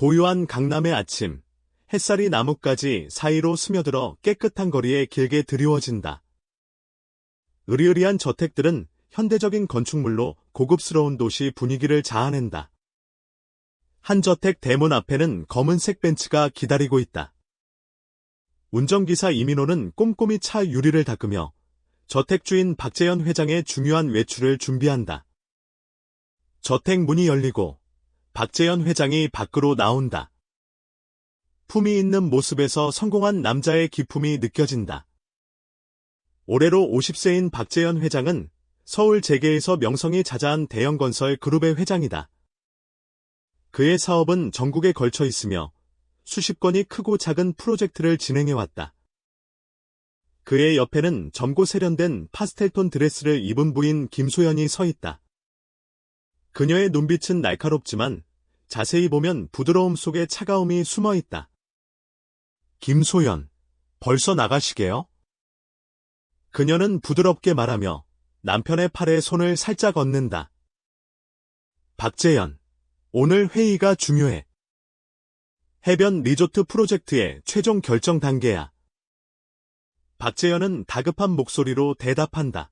고요한 강남의 아침, 햇살이 나뭇가지 사이로 스며들어 깨끗한 거리에 길게 드리워진다. 으리으리한 저택들은 현대적인 건축물로 고급스러운 도시 분위기를 자아낸다. 한 저택 대문 앞에는 검은색 벤츠가 기다리고 있다. 운전기사 이민호는 꼼꼼히 차 유리를 닦으며 저택 주인 박재현 회장의 중요한 외출을 준비한다. 저택 문이 열리고 박재현 회장이 밖으로 나온다. 품위 있는 모습에서 성공한 남자의 기품이 느껴진다. 올해로 50세인 박재현 회장은 서울 재계에서 명성이 자자한 대형건설 그룹의 회장이다. 그의 사업은 전국에 걸쳐 있으며 수십 건이 크고 작은 프로젝트를 진행해왔다. 그의 옆에는 젊고 세련된 파스텔톤 드레스를 입은 부인 김소연이 서 있다. 그녀의 눈빛은 날카롭지만 자세히 보면 부드러움 속에 차가움이 숨어 있다. 김소연, 벌써 나가시게요? 그녀는 부드럽게 말하며 남편의 팔에 손을 살짝 얹는다. 박재현, 오늘 회의가 중요해. 해변 리조트 프로젝트의 최종 결정 단계야. 박재현은 다급한 목소리로 대답한다.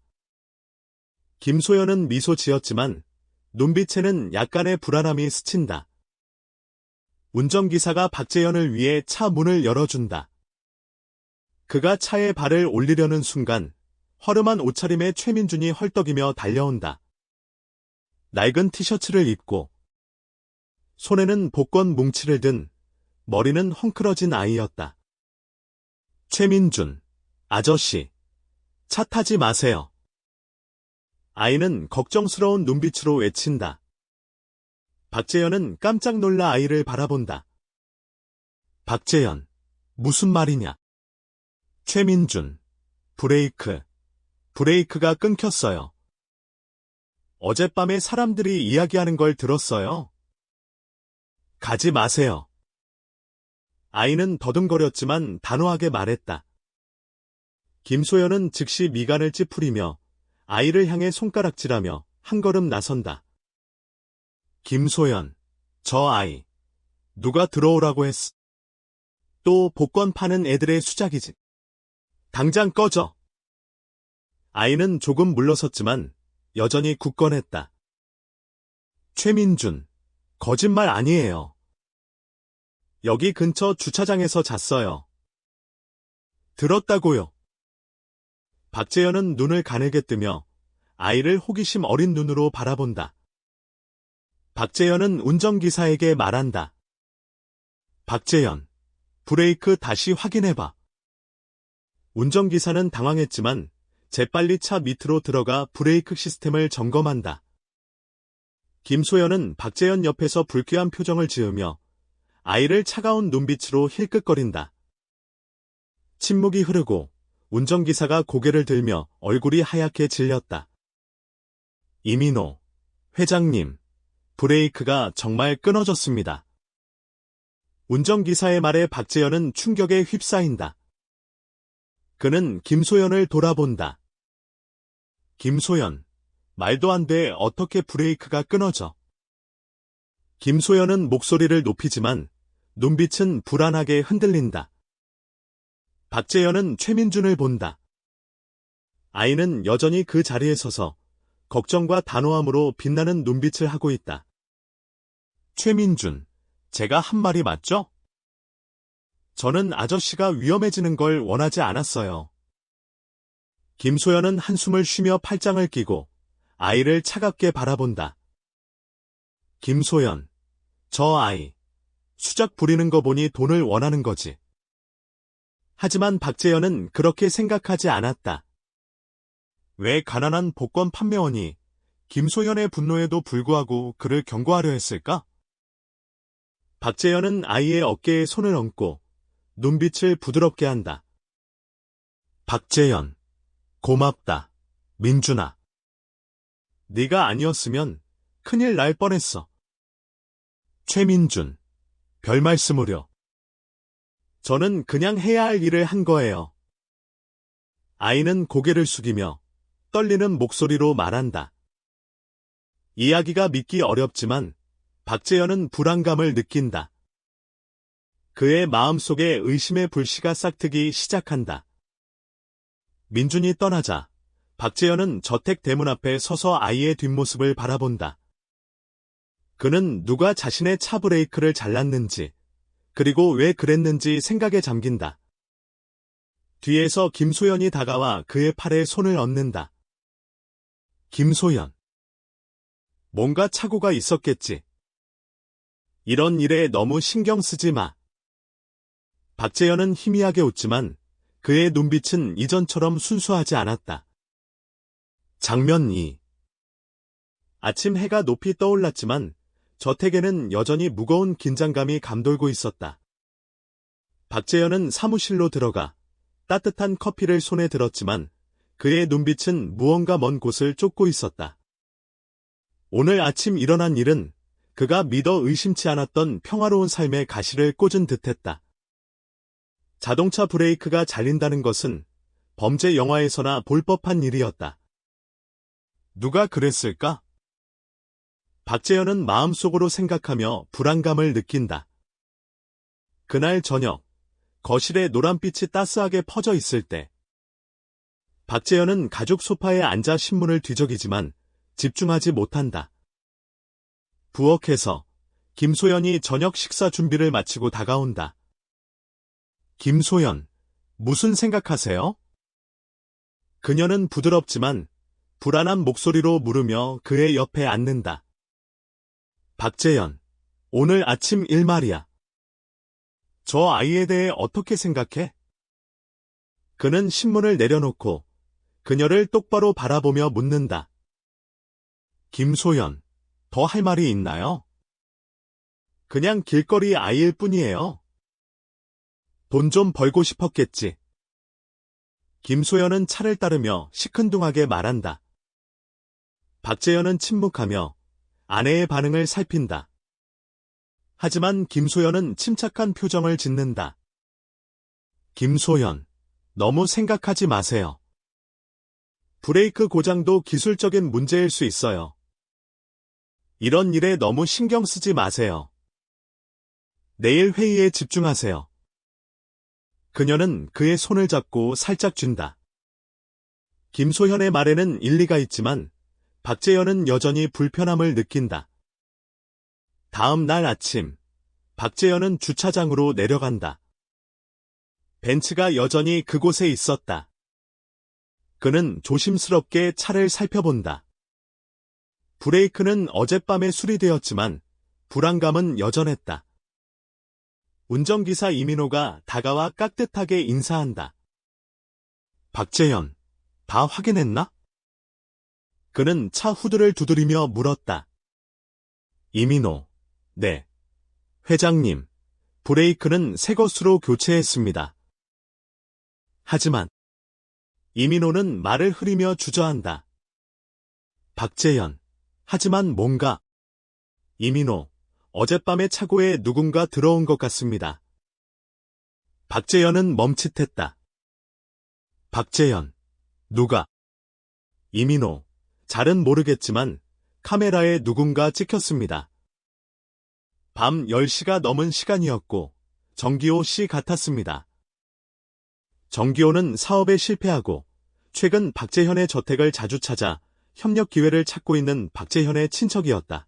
김소연은 미소 지었지만 눈빛에는 약간의 불안함이 스친다. 운전기사가 박재현을 위해 차 문을 열어준다. 그가 차에 발을 올리려는 순간 허름한 옷차림의 최민준이 헐떡이며 달려온다. 낡은 티셔츠를 입고 손에는 복권 뭉치를 든 머리는 헝클어진 아이였다. 최민준, 아저씨, 차 타지 마세요. 아이는 걱정스러운 눈빛으로 외친다. 박재현은 깜짝 놀라 아이를 바라본다. 박재현, 무슨 말이냐? 최민준, 브레이크가 끊겼어요. 어젯밤에 사람들이 이야기하는 걸 들었어요. 가지 마세요. 아이는 더듬거렸지만 단호하게 말했다. 김소연은 즉시 미간을 찌푸리며 아이를 향해 손가락질하며 한 걸음 나선다. 김소연, 저 아이, 누가 들어오라고 했어? 또 복권 파는 애들의 수작이지. 당장 꺼져. 아이는 조금 물러섰지만 여전히 굳건했다. 최민준, 거짓말 아니에요. 여기 근처 주차장에서 잤어요. 들었다고요. 박재현은 눈을 가늘게 뜨며 아이를 호기심 어린 눈으로 바라본다. 박재현은 운전기사에게 말한다. 박재현, 브레이크 다시 확인해봐. 운전기사는 당황했지만 재빨리 차 밑으로 들어가 브레이크 시스템을 점검한다. 김소연은 박재현 옆에서 불쾌한 표정을 지으며 아이를 차가운 눈빛으로 힐끗거린다. 침묵이 흐르고 운전기사가 고개를 들며 얼굴이 하얗게 질렸다. 이민호, 회장님, 브레이크가 정말 끊어졌습니다. 운전기사의 말에 박재현은 충격에 휩싸인다. 그는 김소연을 돌아본다. 김소연, 말도 안 돼. 어떻게 브레이크가 끊어져? 김소연은 목소리를 높이지만 눈빛은 불안하게 흔들린다. 박재현은 최민준을 본다. 아이는 여전히 그 자리에 서서 걱정과 단호함으로 빛나는 눈빛을 하고 있다. 최민준, 제가 한 말이 맞죠? 저는 아저씨가 위험해지는 걸 원하지 않았어요. 김소연은 한숨을 쉬며 팔짱을 끼고 아이를 차갑게 바라본다. 김소연, 저 아이, 수작 부리는 거 보니 돈을 원하는 거지. 하지만 박재현은 그렇게 생각하지 않았다. 왜 가난한 복권 판매원이 김소연의 분노에도 불구하고 그를 경고하려 했을까? 박재현은 아이의 어깨에 손을 얹고 눈빛을 부드럽게 한다. 박재현, 고맙다. 민준아. 네가 아니었으면 큰일 날 뻔했어. 최민준, 별말씀으려. 저는 그냥 해야 할 일을 한 거예요. 아이는 고개를 숙이며 떨리는 목소리로 말한다. 이야기가 믿기 어렵지만 박재현은 불안감을 느낀다. 그의 마음속에 의심의 불씨가 싹트기 시작한다. 민준이 떠나자 박재현은 저택 대문 앞에 서서 아이의 뒷모습을 바라본다. 그는 누가 자신의 차 브레이크를 잘랐는지, 그리고 왜 그랬는지 생각에 잠긴다. 뒤에서 김소연이 다가와 그의 팔에 손을 얹는다. 김소연. 뭔가 착오가 있었겠지. 이런 일에 너무 신경 쓰지 마. 박재현은 희미하게 웃지만 그의 눈빛은 이전처럼 순수하지 않았다. 장면 2. 아침 해가 높이 떠올랐지만 저택에는 여전히 무거운 긴장감이 감돌고 있었다. 박재현은 사무실로 들어가 따뜻한 커피를 손에 들었지만 그의 눈빛은 무언가 먼 곳을 쫓고 있었다. 오늘 아침 일어난 일은 그가 믿어 의심치 않았던 평화로운 삶의 가시를 꽂은 듯했다. 자동차 브레이크가 잘린다는 것은 범죄 영화에서나 볼 법한 일이었다. 누가 그랬을까? 박재현은 마음속으로 생각하며 불안감을 느낀다. 그날 저녁, 거실에 노란빛이 따스하게 퍼져 있을 때, 박재현은 가죽 소파에 앉아 신문을 뒤적이지만 집중하지 못한다. 부엌에서 김소연이 저녁 식사 준비를 마치고 다가온다. 김소연, 무슨 생각하세요? 그녀는 부드럽지만 불안한 목소리로 물으며 그의 옆에 앉는다. 박재현, 오늘 아침 일 말이야. 저 아이에 대해 어떻게 생각해? 그는 신문을 내려놓고 그녀를 똑바로 바라보며 묻는다. 김소연, 더 할 말이 있나요? 그냥 길거리 아이일 뿐이에요. 돈 좀 벌고 싶었겠지. 김소연은 차를 따르며 시큰둥하게 말한다. 박재현은 침묵하며 아내의 반응을 살핀다. 하지만 김소연은 침착한 표정을 짓는다. 김소연, 너무 생각하지 마세요. 브레이크 고장도 기술적인 문제일 수 있어요. 이런 일에 너무 신경 쓰지 마세요. 내일 회의에 집중하세요. 그녀는 그의 손을 잡고 살짝 쥔다. 김소현의 말에는 일리가 있지만 박재현은 여전히 불편함을 느낀다. 다음 날 아침, 박재현은 주차장으로 내려간다. 벤츠가 여전히 그곳에 있었다. 그는 조심스럽게 차를 살펴본다. 브레이크는 어젯밤에 수리되었지만 불안감은 여전했다. 운전기사 이민호가 다가와 깍듯하게 인사한다. 박재현, 다 확인했나? 그는 차 후드를 두드리며 물었다. 이민호, 네. 회장님, 브레이크는 새 것으로 교체했습니다. 하지만 이민호는 말을 흐리며 주저한다. 박재현, 하지만 뭔가. 이민호, 어젯밤의 차고에 누군가 들어온 것 같습니다. 박재현은 멈칫했다. 박재현, 누가? 이민호, 잘은 모르겠지만 카메라에 누군가 찍혔습니다. 밤 10시가 넘은 시간이었고 정기호 씨 같았습니다. 정기호는 사업에 실패하고 최근 박재현의 저택을 자주 찾아 협력 기회를 찾고 있는 박재현의 친척이었다.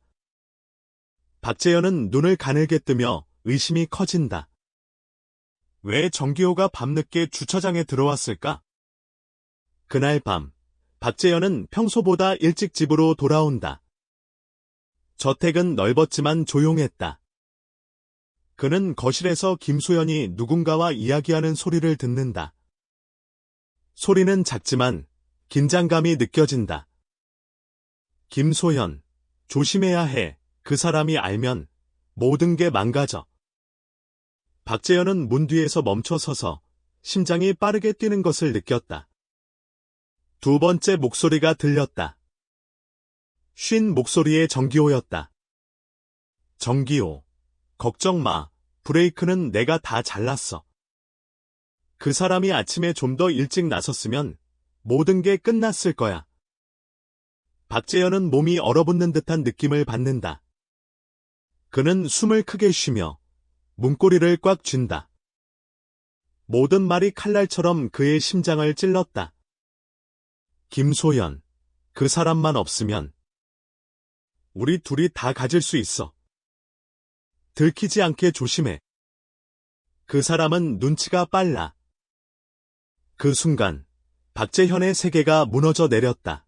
박재현은 눈을 가늘게 뜨며 의심이 커진다. 왜 정기호가 밤늦게 주차장에 들어왔을까? 그날 밤, 박재현은 평소보다 일찍 집으로 돌아온다. 저택은 넓었지만 조용했다. 그는 거실에서 김소연이 누군가와 이야기하는 소리를 듣는다. 소리는 작지만 긴장감이 느껴진다. 김소연, 조심해야 해. 그 사람이 알면 모든 게 망가져. 박재현은 문 뒤에서 멈춰 서서 심장이 빠르게 뛰는 것을 느꼈다. 두 번째 목소리가 들렸다. 쉰 목소리의 정기호였다. 정기호, 걱정 마. 브레이크는 내가 다 잘랐어. 그 사람이 아침에 좀 더 일찍 나섰으면 모든 게 끝났을 거야. 박재현은 몸이 얼어붙는 듯한 느낌을 받는다. 그는 숨을 크게 쉬며 문고리를 꽉 쥔다. 모든 말이 칼날처럼 그의 심장을 찔렀다. 김소연, 그 사람만 없으면 우리 둘이 다 가질 수 있어. 들키지 않게 조심해. 그 사람은 눈치가 빨라. 그 순간 박재현의 세계가 무너져 내렸다.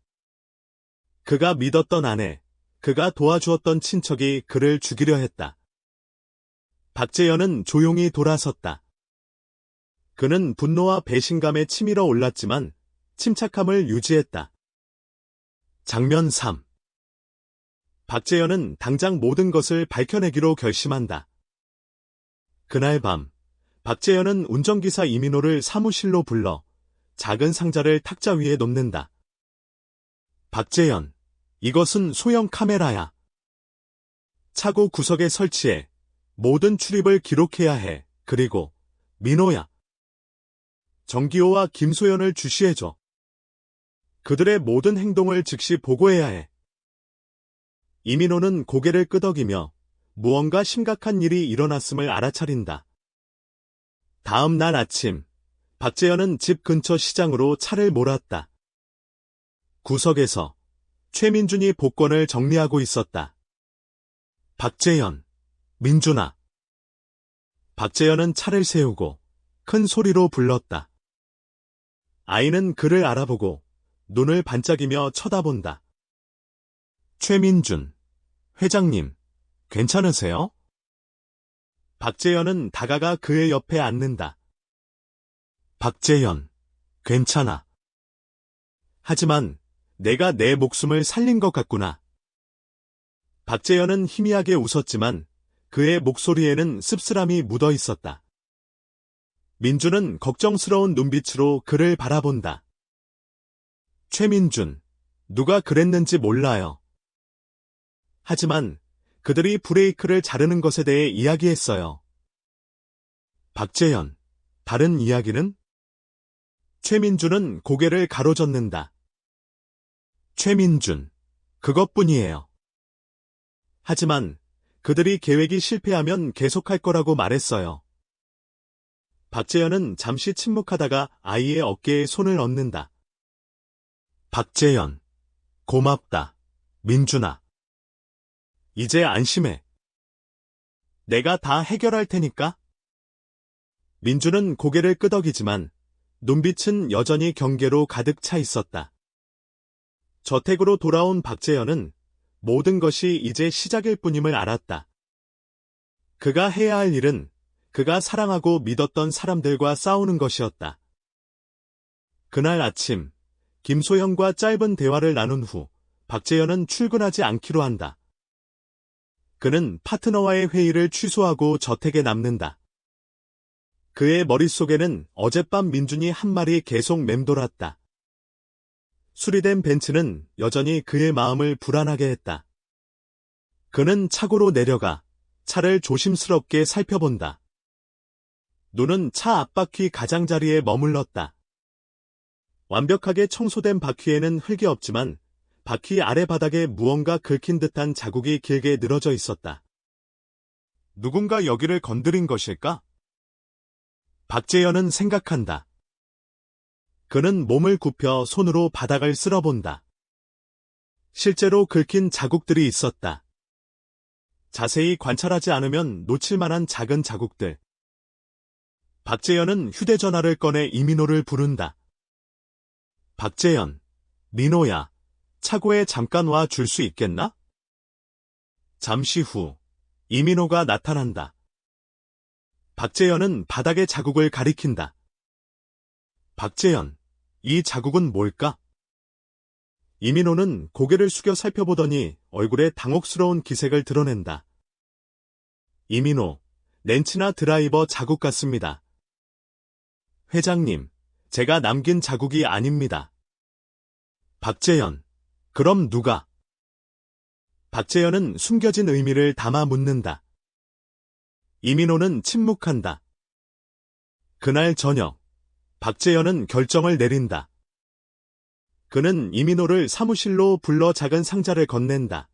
그가 믿었던 아내, 그가 도와주었던 친척이 그를 죽이려 했다. 박재현은 조용히 돌아섰다. 그는 분노와 배신감에 치밀어 올랐지만 침착함을 유지했다. 장면 3. 박재현은 당장 모든 것을 밝혀내기로 결심한다. 그날 밤, 박재현은 운전기사 이민호를 사무실로 불러 작은 상자를 탁자 위에 놓는다. 박재현, 이것은 소형 카메라야. 차고 구석에 설치해 모든 출입을 기록해야 해. 그리고 민호야. 정기호와 김소연을 주시해줘. 그들의 모든 행동을 즉시 보고해야 해. 이민호는 고개를 끄덕이며 무언가 심각한 일이 일어났음을 알아차린다. 다음 날 아침, 박재현은 집 근처 시장으로 차를 몰았다. 구석에서 최민준이 복권을 정리하고 있었다. 박재현, 민준아. 박재현은 차를 세우고 큰 소리로 불렀다. 아이는 그를 알아보고 눈을 반짝이며 쳐다본다. 최민준, 회장님, 괜찮으세요? 박재현은 다가가 그의 옆에 앉는다. 박재현, 괜찮아. 하지만 내가 내 목숨을 살린 것 같구나. 박재현은 희미하게 웃었지만 그의 목소리에는 씁쓸함이 묻어 있었다. 민준은 걱정스러운 눈빛으로 그를 바라본다. 최민준, 누가 그랬는지 몰라요. 하지만 그들이 브레이크를 자르는 것에 대해 이야기했어요. 박재현, 다른 이야기는? 최민준은 고개를 가로젓는다. 최민준, 그것뿐이에요. 하지만 그들이 계획이 실패하면 계속할 거라고 말했어요. 박재현은 잠시 침묵하다가 아이의 어깨에 손을 얹는다. 박재현, 고맙다. 민준아. 이제 안심해. 내가 다 해결할 테니까. 민준은 고개를 끄덕이지만 눈빛은 여전히 경계로 가득 차 있었다. 저택으로 돌아온 박재현은 모든 것이 이제 시작일 뿐임을 알았다. 그가 해야 할 일은 그가 사랑하고 믿었던 사람들과 싸우는 것이었다. 그날 아침, 김소영과 짧은 대화를 나눈 후 박재현은 출근하지 않기로 한다. 그는 파트너와의 회의를 취소하고 저택에 남는다. 그의 머릿속에는 어젯밤 민준이 한 말이 계속 맴돌았다. 수리된 벤츠는 여전히 그의 마음을 불안하게 했다. 그는 차고로 내려가 차를 조심스럽게 살펴본다. 눈은 차 앞바퀴 가장자리에 머물렀다. 완벽하게 청소된 바퀴에는 흙이 없지만 바퀴 아래 바닥에 무언가 긁힌 듯한 자국이 길게 늘어져 있었다. 누군가 여기를 건드린 것일까? 박재현은 생각한다. 그는 몸을 굽혀 손으로 바닥을 쓸어본다. 실제로 긁힌 자국들이 있었다. 자세히 관찰하지 않으면 놓칠 만한 작은 자국들. 박재현은 휴대전화를 꺼내 이민호를 부른다. 박재현, 민호야, 차고에 잠깐 와 줄 수 있겠나? 잠시 후, 이민호가 나타난다. 박재현은 바닥의 자국을 가리킨다. 박재현, 이 자국은 뭘까? 이민호는 고개를 숙여 살펴보더니 얼굴에 당혹스러운 기색을 드러낸다. 이민호, 렌치나 드라이버 자국 같습니다. 회장님, 제가 남긴 자국이 아닙니다. 박재현, 그럼 누가? 박재현은 숨겨진 의미를 담아 묻는다. 이민호는 침묵한다. 그날 저녁, 박재현은 결정을 내린다. 그는 이민호를 사무실로 불러 작은 상자를 건넨다.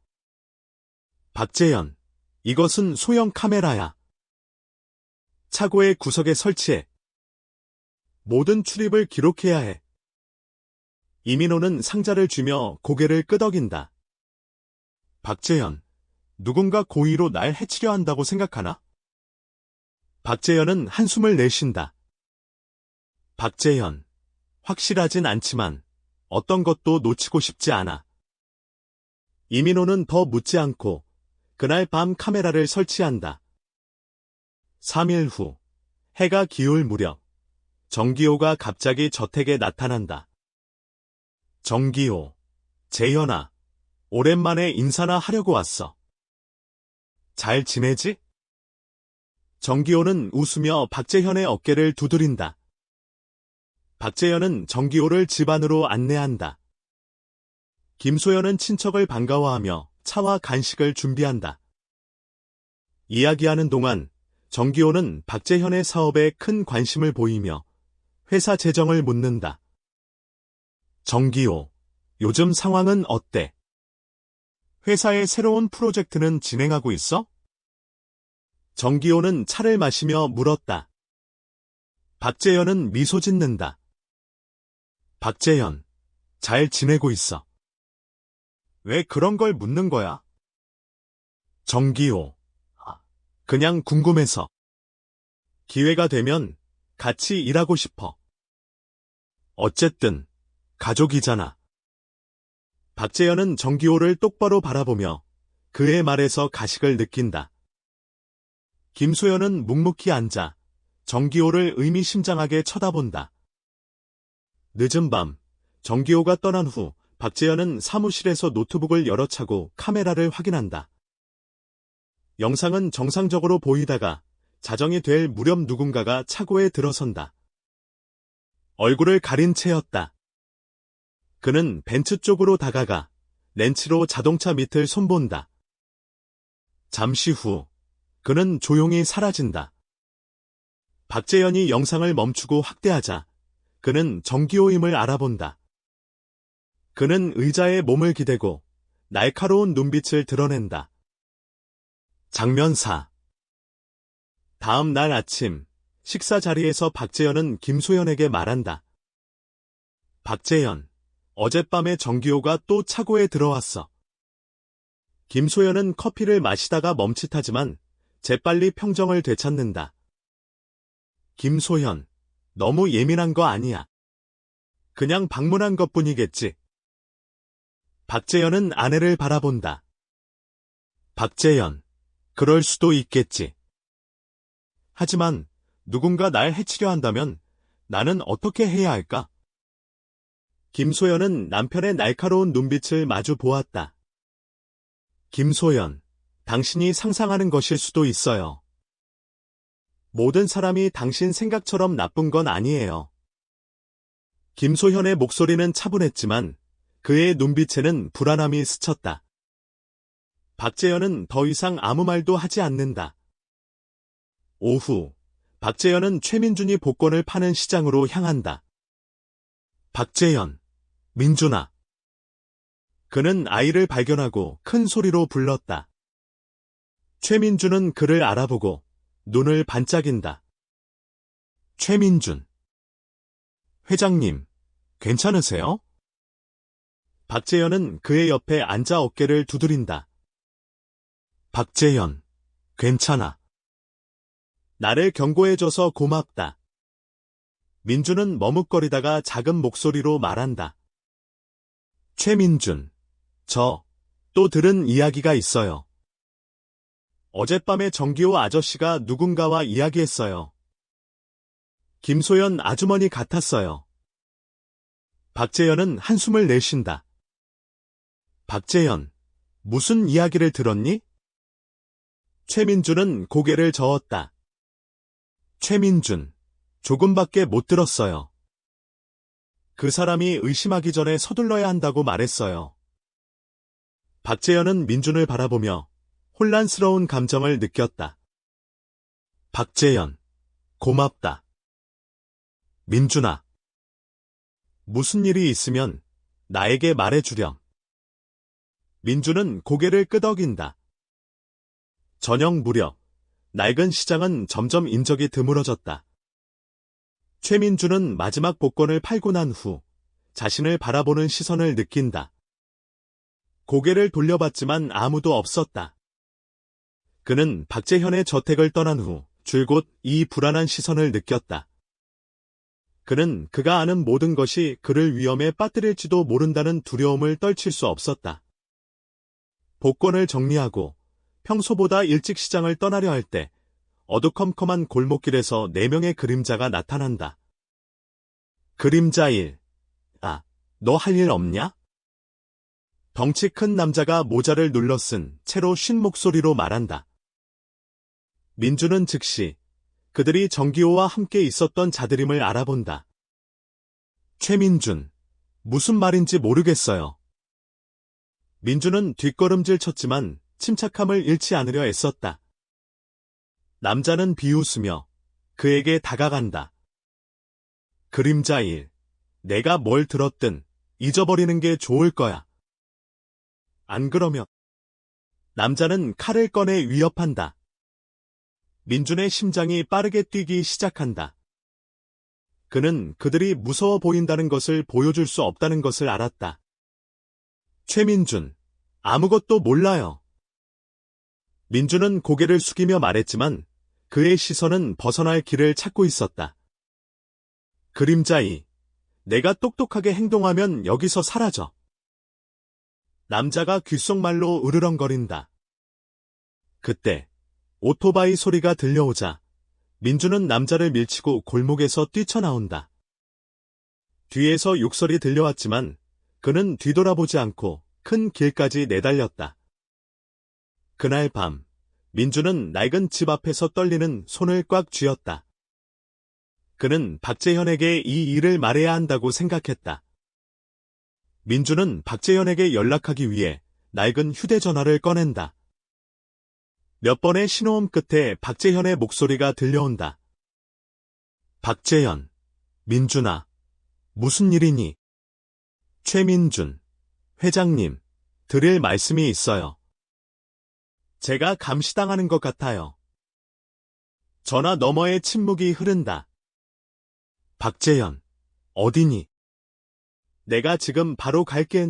박재현, 이것은 소형 카메라야. 차고의 구석에 설치해. 모든 출입을 기록해야 해. 이민호는 상자를 쥐며 고개를 끄덕인다. 박재현, 누군가 고의로 날 해치려 한다고 생각하나? 박재현은 한숨을 내쉰다. 박재현, 확실하진 않지만 어떤 것도 놓치고 싶지 않아. 이민호는 더 묻지 않고 그날 밤 카메라를 설치한다. 3일 후, 해가 기울 무렵, 정기호가 갑자기 저택에 나타난다. 정기호, 재현아, 오랜만에 인사나 하려고 왔어. 잘 지내지? 정기호는 웃으며 박재현의 어깨를 두드린다. 박재현은 정기호를 집 안으로 안내한다. 김소연은 친척을 반가워하며 차와 간식을 준비한다. 이야기하는 동안 정기호는 박재현의 사업에 큰 관심을 보이며 회사 재정을 묻는다. 정기호, 요즘 상황은 어때? 회사의 새로운 프로젝트는 진행하고 있어? 정기호는 차를 마시며 물었다. 박재현은 미소 짓는다. 박재현, 잘 지내고 있어. 왜 그런 걸 묻는 거야? 정기호, 그냥 궁금해서. 기회가 되면 같이 일하고 싶어. 어쨌든 가족이잖아. 박재현은 정기호를 똑바로 바라보며 그의 말에서 가식을 느낀다. 김소연은 묵묵히 앉아 정기호를 의미심장하게 쳐다본다. 늦은 밤, 정기호가 떠난 후 박재현은 사무실에서 노트북을 열어 차고 카메라를 확인한다. 영상은 정상적으로 보이다가 자정이 될 무렵 누군가가 차고에 들어선다. 얼굴을 가린 채였다. 그는 벤츠 쪽으로 다가가 렌치로 자동차 밑을 손본다. 잠시 후 그는 조용히 사라진다. 박재현이 영상을 멈추고 확대하자 그는 정기호임을 알아본다. 그는 의자에 몸을 기대고 날카로운 눈빛을 드러낸다. 장면 4. 다음 날 아침 식사 자리에서 박재현은 김소연에게 말한다. 박재현, 어젯밤에 정기호가 또 차고에 들어왔어. 김소연은 커피를 마시다가 멈칫하지만 재빨리 평정을 되찾는다. 김소연, 너무 예민한 거 아니야. 그냥 방문한 것뿐이겠지. 박재현은 아내를 바라본다. 박재현, 그럴 수도 있겠지. 하지만 누군가 날 해치려 한다면 나는 어떻게 해야 할까? 김소연은 남편의 날카로운 눈빛을 마주 보았다. 김소연, 당신이 상상하는 것일 수도 있어요. 모든 사람이 당신 생각처럼 나쁜 건 아니에요. 김소현의 목소리는 차분했지만 그의 눈빛에는 불안함이 스쳤다. 박재현은 더 이상 아무 말도 하지 않는다. 오후, 박재현은 최민준이 복권을 파는 시장으로 향한다. 박재현, 민준아. 그는 아이를 발견하고 큰 소리로 불렀다. 최민준은 그를 알아보고 눈을 반짝인다. 최민준. 회장님, 괜찮으세요? 박재현은 그의 옆에 앉아 어깨를 두드린다. 박재현, 괜찮아. 나를 경고해줘서 고맙다. 민준은 머뭇거리다가 작은 목소리로 말한다. 최민준, 또 들은 이야기가 있어요. 어젯밤에 정기호 아저씨가 누군가와 이야기했어요. 김소연 아주머니 같았어요. 박재현은 한숨을 내쉰다. 박재현, 무슨 이야기를 들었니? 최민준은 고개를 저었다. 최민준, 조금밖에 못 들었어요. 그 사람이 의심하기 전에 서둘러야 한다고 말했어요. 박재현은 민준을 바라보며 혼란스러운 감정을 느꼈다. 박재현, 고맙다. 민준아, 무슨 일이 있으면 나에게 말해주렴. 민준은 고개를 끄덕인다. 저녁 무렵 낡은 시장은 점점 인적이 드물어졌다. 최민주는 마지막 복권을 팔고 난 후 자신을 바라보는 시선을 느낀다. 고개를 돌려봤지만 아무도 없었다. 그는 박재현의 저택을 떠난 후 줄곧 이 불안한 시선을 느꼈다. 그는 그가 아는 모든 것이 그를 위험에 빠뜨릴지도 모른다는 두려움을 떨칠 수 없었다. 복권을 정리하고 평소보다 일찍 시장을 떠나려 할 때 어두컴컴한 골목길에서 4명의 그림자가 나타난다. 그림자 1. 아, 너 할 일 없냐? 덩치 큰 남자가 모자를 눌러 쓴 채로 쉰 목소리로 말한다. 민주는 즉시 그들이 정기호와 함께 있었던 자들임을 알아본다. 최민준, 무슨 말인지 모르겠어요. 민주는 뒷걸음질 쳤지만 침착함을 잃지 않으려 애썼다. 남자는 비웃으며 그에게 다가간다. 그림자 1, 내가 뭘 들었든 잊어버리는 게 좋을 거야. 안 그러면 남자는 칼을 꺼내 위협한다. 민준의 심장이 빠르게 뛰기 시작한다. 그는 그들이 무서워 보인다는 것을 보여줄 수 없다는 것을 알았다. 최민준, 아무것도 몰라요. 민준은 고개를 숙이며 말했지만 그의 시선은 벗어날 길을 찾고 있었다. 그림자 2, 내가 똑똑하게 행동하면 여기서 사라져. 남자가 귓속말로 으르렁거린다. 그때 오토바이 소리가 들려오자 민주는 남자를 밀치고 골목에서 뛰쳐나온다. 뒤에서 욕설이 들려왔지만 그는 뒤돌아보지 않고 큰 길까지 내달렸다. 그날 밤 민주는 낡은 집 앞에서 떨리는 손을 꽉 쥐었다. 그는 박재현에게 이 일을 말해야 한다고 생각했다. 민주는 박재현에게 연락하기 위해 낡은 휴대전화를 꺼낸다. 몇 번의 신호음 끝에 박재현의 목소리가 들려온다. 박재현, 민준아, 무슨 일이니? 최민준, 회장님, 드릴 말씀이 있어요. 제가 감시당하는 것 같아요. 전화 너머의 침묵이 흐른다. 박재현, 어디니? 내가 지금 바로 갈게.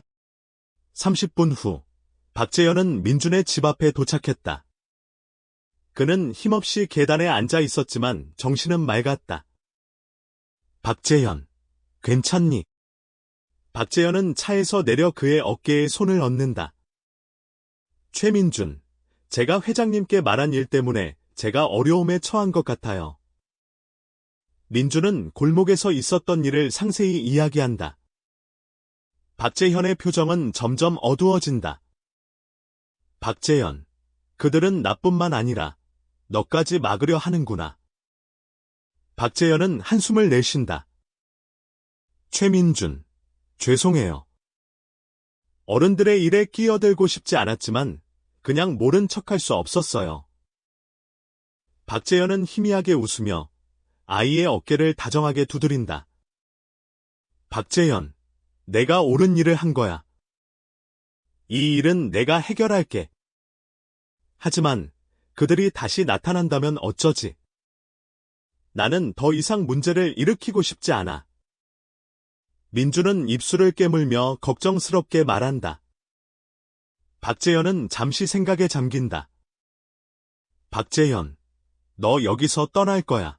30분 후, 박재현은 민준의 집 앞에 도착했다. 그는 힘없이 계단에 앉아 있었지만 정신은 맑았다. 박재현, 괜찮니? 박재현은 차에서 내려 그의 어깨에 손을 얹는다. 최민준, 제가 회장님께 말한 일 때문에 제가 어려움에 처한 것 같아요. 민준은 골목에서 있었던 일을 상세히 이야기한다. 박재현의 표정은 점점 어두워진다. 박재현, 그들은 나뿐만 아니라 너까지 막으려 하는구나. 박재현은 한숨을 내쉰다. 최민준, 죄송해요. 어른들의 일에 끼어들고 싶지 않았지만 그냥 모른 척할 수 없었어요. 박재현은 희미하게 웃으며 아이의 어깨를 다정하게 두드린다. 박재현, 내가 옳은 일을 한 거야. 이 일은 내가 해결할게. 하지만 그들이 다시 나타난다면 어쩌지? 나는 더 이상 문제를 일으키고 싶지 않아. 민주는 입술을 깨물며 걱정스럽게 말한다. 박재현은 잠시 생각에 잠긴다. 박재현, 너 여기서 떠날 거야.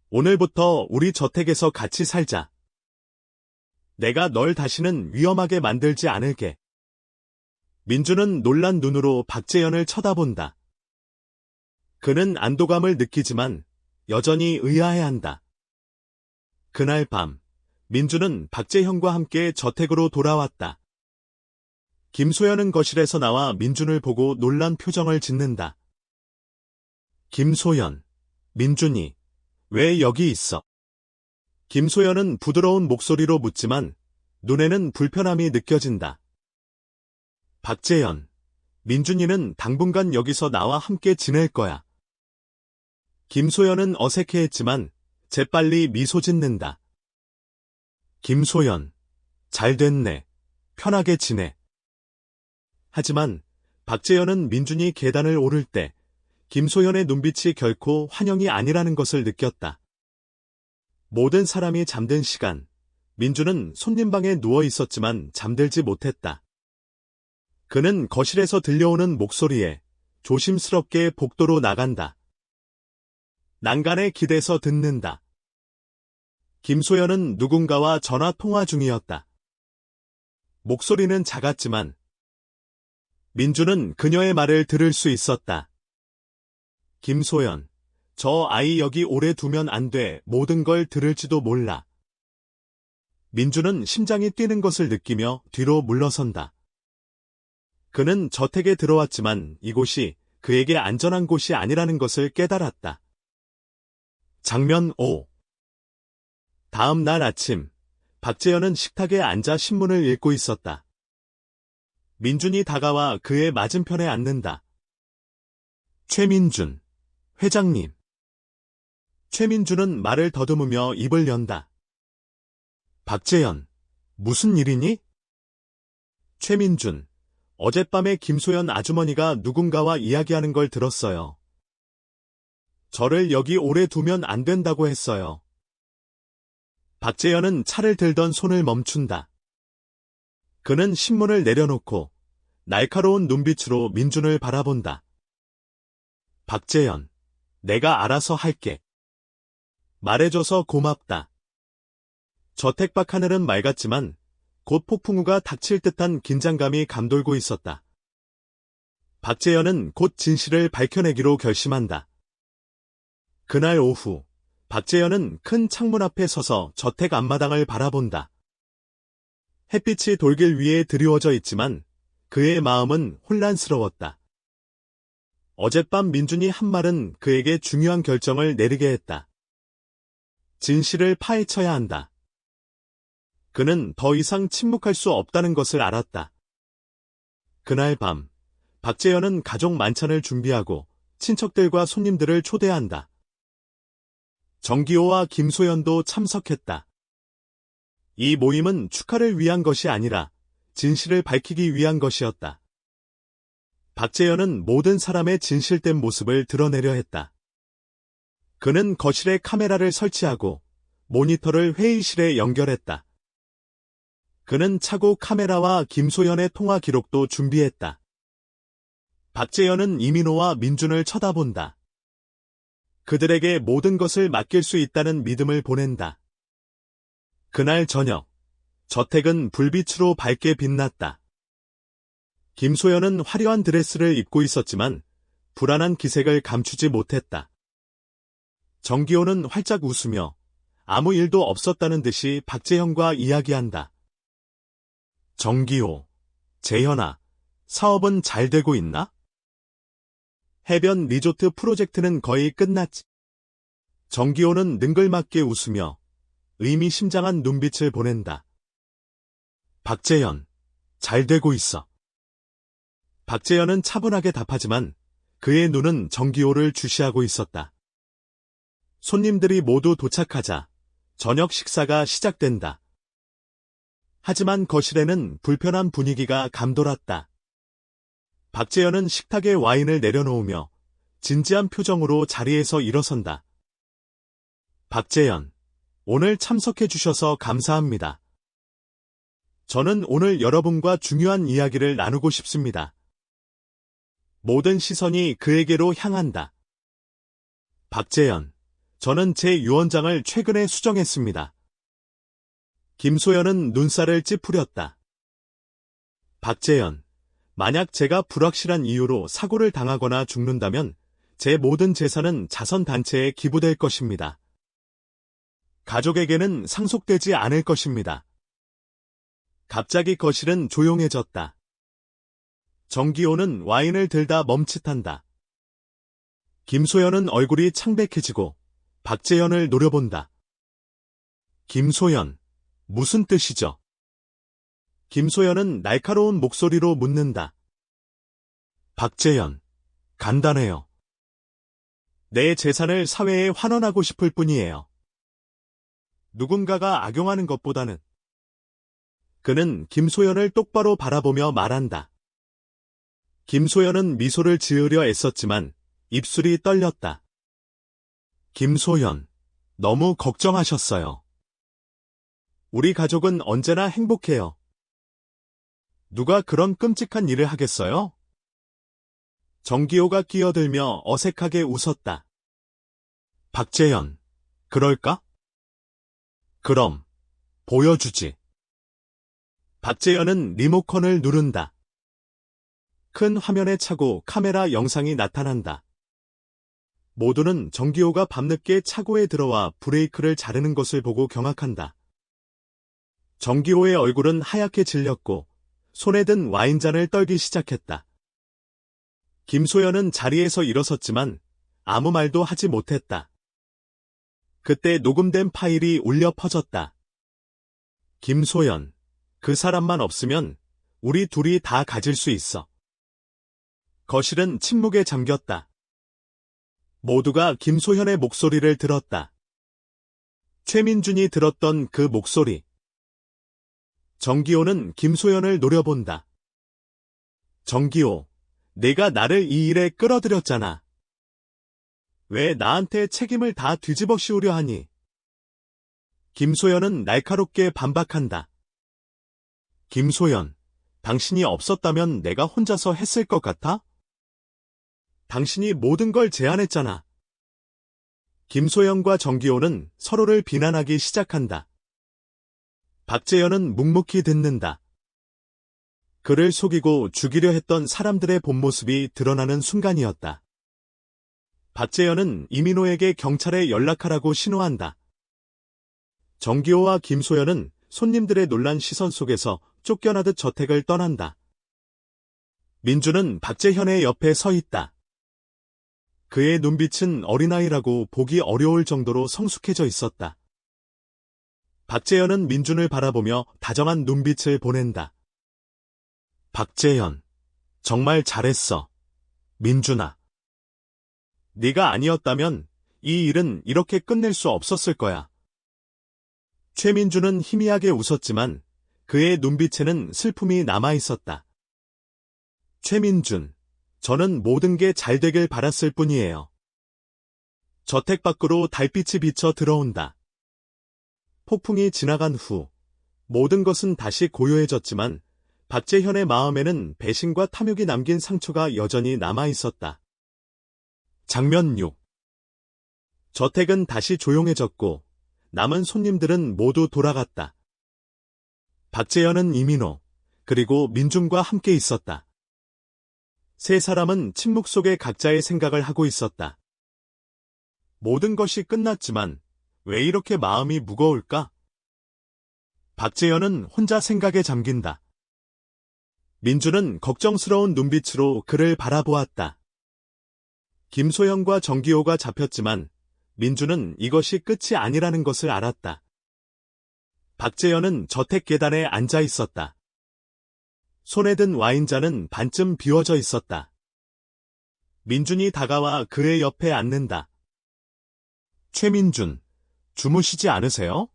오늘부터 우리 저택에서 같이 살자. 내가 널 다시는 위험하게 만들지 않을게. 민주는 놀란 눈으로 박재현을 쳐다본다. 그는 안도감을 느끼지만 여전히 의아해한다. 그날 밤, 민주는 박재현과 함께 저택으로 돌아왔다. 김소연은 거실에서 나와 민준을 보고 놀란 표정을 짓는다. 김소연, 민준이, 왜 여기 있어? 김소연은 부드러운 목소리로 묻지만 눈에는 불편함이 느껴진다. 박재현, 민준이는 당분간 여기서 나와 함께 지낼 거야. 김소연은 어색해했지만 재빨리 미소 짓는다. 김소연, 잘 됐네. 편하게 지내. 하지만 박재현은 민준이 계단을 오를 때 김소연의 눈빛이 결코 환영이 아니라는 것을 느꼈다. 모든 사람이 잠든 시간, 민주는 손님방에 누워 있었지만 잠들지 못했다. 그는 거실에서 들려오는 목소리에 조심스럽게 복도로 나간다. 난간에 기대서 듣는다. 김소연은 누군가와 전화 통화 중이었다. 목소리는 작았지만 민주는 그녀의 말을 들을 수 있었다. 김소연, 저 아이 여기 오래 두면 안 돼. 모든 걸 들을지도 몰라. 민주는 심장이 뛰는 것을 느끼며 뒤로 물러선다. 그는 저택에 들어왔지만 이곳이 그에게 안전한 곳이 아니라는 것을 깨달았다. 장면 5. 다음 날 아침, 박재현은 식탁에 앉아 신문을 읽고 있었다. 민준이 다가와 그의 맞은편에 앉는다. 최민준, 회장님. 최민준은 말을 더듬으며 입을 연다. 박재현, 무슨 일이니? 최민준, 어젯밤에 김소연 아주머니가 누군가와 이야기하는 걸 들었어요. 저를 여기 오래 두면 안 된다고 했어요. 박재현은 차를 들던 손을 멈춘다. 그는 신문을 내려놓고 날카로운 눈빛으로 민준을 바라본다. 박재현, 내가 알아서 할게. 말해줘서 고맙다. 저택 밖 하늘은 맑았지만 곧 폭풍우가 닥칠 듯한 긴장감이 감돌고 있었다. 박재현은 곧 진실을 밝혀내기로 결심한다. 그날 오후, 박재현은 큰 창문 앞에 서서 저택 앞마당을 바라본다. 햇빛이 돌길 위에 드리워져 있지만 그의 마음은 혼란스러웠다. 어젯밤 민준이 한 말은 그에게 중요한 결정을 내리게 했다. 진실을 파헤쳐야 한다. 그는 더 이상 침묵할 수 없다는 것을 알았다. 그날 밤, 박재현은 가족 만찬을 준비하고 친척들과 손님들을 초대한다. 정기호와 김소연도 참석했다. 이 모임은 축하를 위한 것이 아니라 진실을 밝히기 위한 것이었다. 박재현은 모든 사람의 진실된 모습을 드러내려 했다. 그는 거실에 카메라를 설치하고 모니터를 회의실에 연결했다. 그는 차고 카메라와 김소연의 통화 기록도 준비했다. 박재현은 이민호와 민준을 쳐다본다. 그들에게 모든 것을 맡길 수 있다는 믿음을 보낸다. 그날 저녁, 저택은 불빛으로 밝게 빛났다. 김소연은 화려한 드레스를 입고 있었지만 불안한 기색을 감추지 못했다. 정기호는 활짝 웃으며 아무 일도 없었다는 듯이 박재현과 이야기한다. 정기호, 재현아, 사업은 잘 되고 있나? 해변 리조트 프로젝트는 거의 끝났지. 정기호는 능글맞게 웃으며 의미심장한 눈빛을 보낸다. 박재현, 잘 되고 있어. 박재현은 차분하게 답하지만 그의 눈은 정기호를 주시하고 있었다. 손님들이 모두 도착하자 저녁 식사가 시작된다. 하지만 거실에는 불편한 분위기가 감돌았다. 박재현은 식탁에 와인을 내려놓으며 진지한 표정으로 자리에서 일어선다. 박재현, 오늘 참석해 주셔서 감사합니다. 저는 오늘 여러분과 중요한 이야기를 나누고 싶습니다. 모든 시선이 그에게로 향한다. 박재현, 저는 제 유언장을 최근에 수정했습니다. 김소연은 눈살을 찌푸렸다. 박재현, 만약 제가 불확실한 이유로 사고를 당하거나 죽는다면 제 모든 재산은 자선단체에 기부될 것입니다. 가족에게는 상속되지 않을 것입니다. 갑자기 거실은 조용해졌다. 정기호는 와인을 들다 멈칫한다. 김소연은 얼굴이 창백해지고 박재현을 노려본다. 김소연, 무슨 뜻이죠? 김소연은 날카로운 목소리로 묻는다. 박재현, 간단해요. 내 재산을 사회에 환원하고 싶을 뿐이에요. 누군가가 악용하는 것보다는. 그는 김소연을 똑바로 바라보며 말한다. 김소연은 미소를 지으려 애썼지만 입술이 떨렸다. 김소연, 너무 걱정하셨어요. 우리 가족은 언제나 행복해요. 누가 그런 끔찍한 일을 하겠어요? 정기호가 끼어들며 어색하게 웃었다. 박재현, 그럴까? 그럼, 보여주지. 박재현은 리모컨을 누른다. 큰 화면에 차고 카메라 영상이 나타난다. 모두는 정기호가 밤늦게 차고에 들어와 브레이크를 자르는 것을 보고 경악한다. 정기호의 얼굴은 하얗게 질렸고 손에 든 와인잔을 떨기 시작했다. 김소연은 자리에서 일어섰지만 아무 말도 하지 못했다. 그때 녹음된 파일이 울려 퍼졌다. 김소연, 그 사람만 없으면 우리 둘이 다 가질 수 있어. 거실은 침묵에 잠겼다. 모두가 김소연의 목소리를 들었다. 최민준이 들었던 그 목소리. 정기호는 김소연을 노려본다. 정기호, 내가 나를 이 일에 끌어들였잖아. 왜 나한테 책임을 다 뒤집어 씌우려 하니? 김소연은 날카롭게 반박한다. 김소연, 당신이 없었다면 내가 혼자서 했을 것 같아? 당신이 모든 걸 제안했잖아. 김소연과 정기호는 서로를 비난하기 시작한다. 박재현은 묵묵히 듣는다. 그를 속이고 죽이려 했던 사람들의 본 모습이 드러나는 순간이었다. 박재현은 이민호에게 경찰에 연락하라고 신호한다. 정기호와 김소연은 손님들의 놀란 시선 속에서 쫓겨나듯 저택을 떠난다. 민주는 박재현의 옆에 서 있다. 그의 눈빛은 어린아이라고 보기 어려울 정도로 성숙해져 있었다. 박재현은 민준을 바라보며 다정한 눈빛을 보낸다. 박재현, 정말 잘했어. 민준아. 네가 아니었다면 이 일은 이렇게 끝낼 수 없었을 거야. 최민준은 희미하게 웃었지만 그의 눈빛에는 슬픔이 남아있었다. 최민준, 저는 모든 게 잘 되길 바랐을 뿐이에요. 저택 밖으로 달빛이 비쳐 들어온다. 폭풍이 지나간 후 모든 것은 다시 고요해졌지만 박재현의 마음에는 배신과 탐욕이 남긴 상처가 여전히 남아있었다. 장면 6. 저택은 다시 조용해졌고 남은 손님들은 모두 돌아갔다. 박재현은 이민호, 그리고 민준과 함께 있었다. 세 사람은 침묵 속에 각자의 생각을 하고 있었다. 모든 것이 끝났지만 왜 이렇게 마음이 무거울까? 박재현은 혼자 생각에 잠긴다. 민준은 걱정스러운 눈빛으로 그를 바라보았다. 김소연과 정기호가 잡혔지만 민준은 이것이 끝이 아니라는 것을 알았다. 박재현은 저택 계단에 앉아 있었다. 손에 든 와인잔은 반쯤 비워져 있었다. 민준이 다가와 그의 옆에 앉는다. 최민준, 주무시지 않으세요?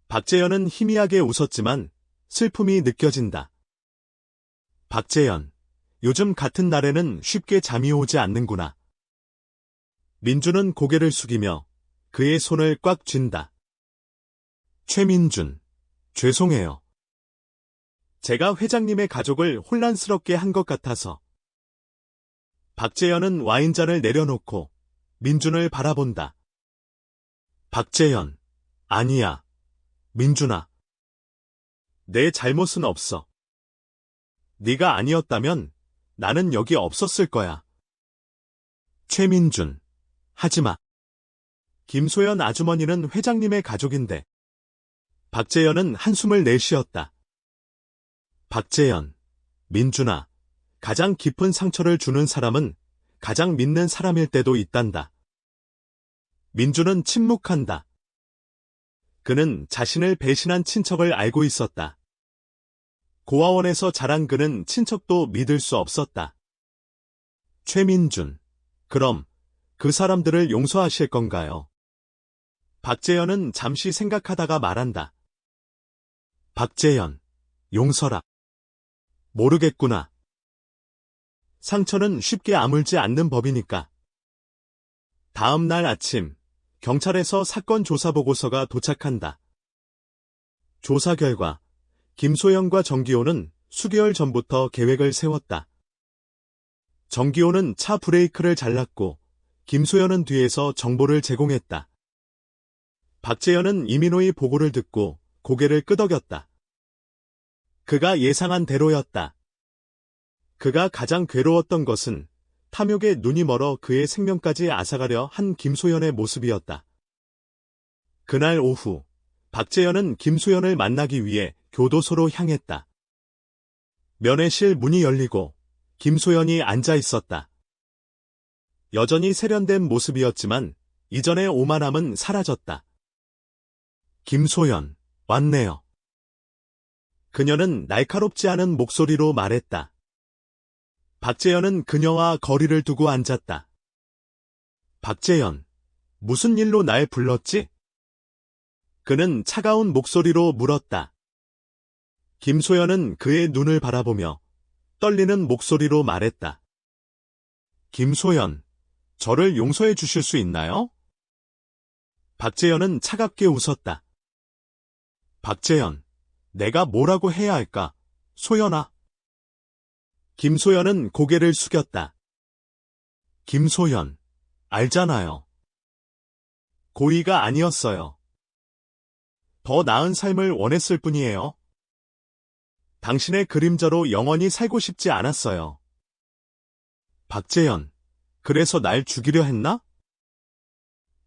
박재현은 희미하게 웃었지만 슬픔이 느껴진다. 박재현, 요즘 같은 날에는 쉽게 잠이 오지 않는구나. 민준은 고개를 숙이며 그의 손을 꽉 쥔다. 최민준, 죄송해요. 제가 회장님의 가족을 혼란스럽게 한 것 같아서. 박재현은 와인잔을 내려놓고 민준을 바라본다. 박재현, 아니야. 민준아. 내 잘못은 없어. 네가 아니었다면 나는 여기 없었을 거야. 최민준, 하지마. 김소연 아주머니는 회장님의 가족인데. 박재현은 한숨을 내쉬었다. 박재현, 민준아, 가장 깊은 상처를 주는 사람은 가장 믿는 사람일 때도 있단다. 민준은 침묵한다. 그는 자신을 배신한 친척을 알고 있었다. 고아원에서 자란 그는 친척도 믿을 수 없었다. 최민준, 그럼 그 사람들을 용서하실 건가요? 박재현은 잠시 생각하다가 말한다. 박재현, 용서라. 모르겠구나. 상처는 쉽게 아물지 않는 법이니까. 다음 날 아침, 경찰에서 사건 조사 보고서가 도착한다. 조사 결과, 김소연과 정기호는 수개월 전부터 계획을 세웠다. 정기호는 차 브레이크를 잘랐고, 김소연은 뒤에서 정보를 제공했다. 박재현은 이민호의 보고를 듣고 고개를 끄덕였다. 그가 예상한 대로였다. 그가 가장 괴로웠던 것은 탐욕에 눈이 멀어 그의 생명까지 앗아가려 한 김소연의 모습이었다. 그날 오후, 박재현은 김소연을 만나기 위해 교도소로 향했다. 면회실 문이 열리고 김소연이 앉아 있었다. 여전히 세련된 모습이었지만 이전의 오만함은 사라졌다. 김소연, 왔네요. 그녀는 날카롭지 않은 목소리로 말했다. 박재현은 그녀와 거리를 두고 앉았다. 박재현, 무슨 일로 날 불렀지? 그는 차가운 목소리로 물었다. 김소연은 그의 눈을 바라보며 떨리는 목소리로 말했다. 김소연, 저를 용서해 주실 수 있나요? 박재현은 차갑게 웃었다. 박재현, 내가 뭐라고 해야 할까? 소연아. 김소연은 고개를 숙였다. 김소연, 알잖아요. 고의가 아니었어요. 더 나은 삶을 원했을 뿐이에요. 당신의 그림자로 영원히 살고 싶지 않았어요. 박재현, 그래서 날 죽이려 했나?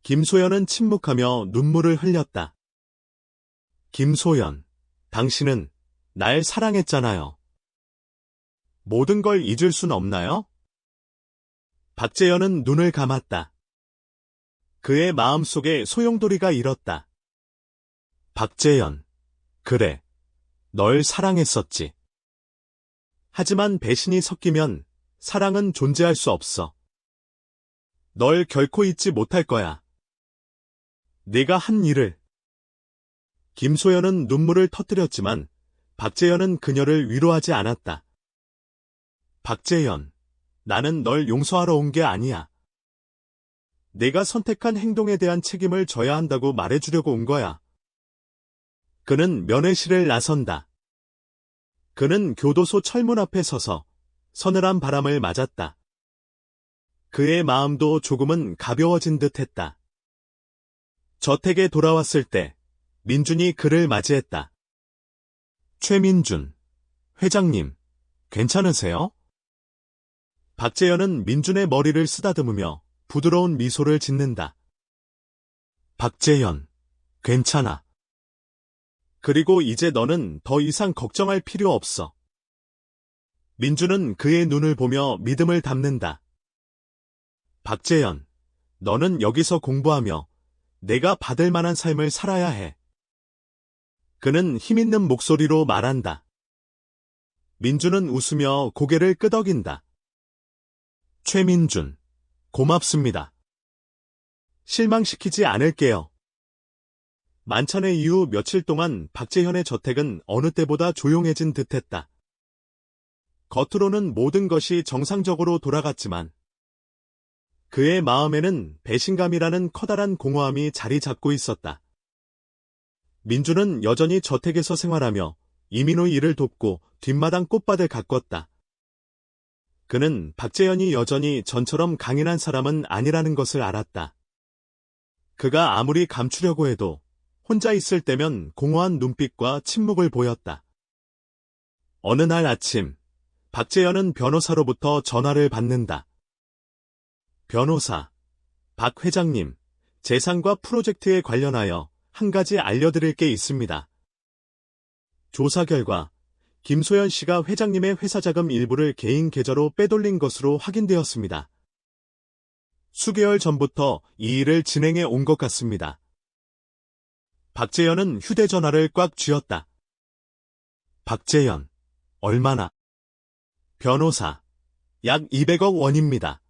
김소연은 침묵하며 눈물을 흘렸다. 김소연, 당신은 날 사랑했잖아요. 모든 걸 잊을 순 없나요? 박재현은 눈을 감았다. 그의 마음속에 소용돌이가 일었다. 박재현, 그래, 널 사랑했었지. 하지만 배신이 섞이면 사랑은 존재할 수 없어. 널 결코 잊지 못할 거야. 네가 한 일을. 김소연은 눈물을 터뜨렸지만 박재현은 그녀를 위로하지 않았다. 박재현, 나는 널 용서하러 온 게 아니야. 내가 선택한 행동에 대한 책임을 져야 한다고 말해주려고 온 거야. 그는 면회실을 나선다. 그는 교도소 철문 앞에 서서 서늘한 바람을 맞았다. 그의 마음도 조금은 가벼워진 듯했다. 저택에 돌아왔을 때 민준이 그를 맞이했다. 최민준, 회장님, 괜찮으세요? 박재현은 민준의 머리를 쓰다듬으며 부드러운 미소를 짓는다. 박재현, 괜찮아. 그리고 이제 너는 더 이상 걱정할 필요 없어. 민준은 그의 눈을 보며 믿음을 담는다. 박재현, 너는 여기서 공부하며 내가 받을 만한 삶을 살아야 해. 그는 힘있는 목소리로 말한다. 민준은 웃으며 고개를 끄덕인다. 최민준, 고맙습니다. 실망시키지 않을게요. 만찬회 이후 며칠 동안 박재현의 저택은 어느 때보다 조용해진 듯했다. 겉으로는 모든 것이 정상적으로 돌아갔지만 그의 마음에는 배신감이라는 커다란 공허함이 자리 잡고 있었다. 민주는 여전히 저택에서 생활하며 이민호의 일을 돕고 뒷마당 꽃밭을 가꿨다. 그는 박재현이 여전히 전처럼 강인한 사람은 아니라는 것을 알았다. 그가 아무리 감추려고 해도 혼자 있을 때면 공허한 눈빛과 침묵을 보였다. 어느 날 아침, 박재현은 변호사로부터 전화를 받는다. 변호사, 박 회장님, 재산과 프로젝트에 관련하여 한 가지 알려드릴 게 있습니다. 조사 결과 김소연 씨가 회장님의 회사 자금 일부를 개인 계좌로 빼돌린 것으로 확인되었습니다. 수개월 전부터 이 일을 진행해 온 것 같습니다. 박재현은 휴대전화를 꽉 쥐었다. 박재현, 얼마나? 변호사, 약 200억 원입니다.